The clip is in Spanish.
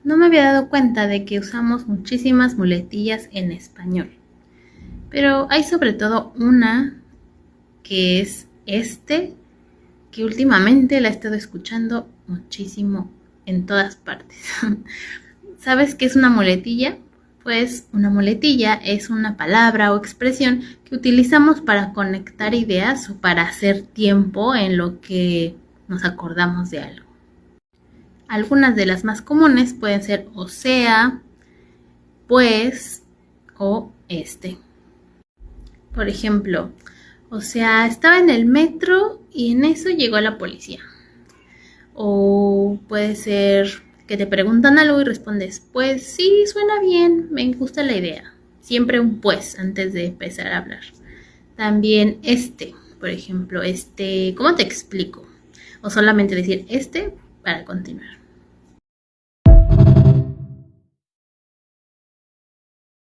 No me había dado cuenta de que usamos muchísimas muletillas en español, pero hay sobre todo una que es que últimamente la he estado escuchando muchísimo en todas partes. ¿Sabes qué es una muletilla? Pues una muletilla es una palabra o expresión que utilizamos para conectar ideas o para hacer tiempo en lo que nos acordamos de algo. Algunas de las más comunes pueden ser o sea, pues o este. Por ejemplo, o sea, estaba en el metro y en eso llegó la policía. O puede ser que te preguntan algo y respondes, pues sí, suena bien, me gusta la idea. Siempre un pues antes de empezar a hablar. También por ejemplo, ¿cómo te explico? O solamente decir para continuar.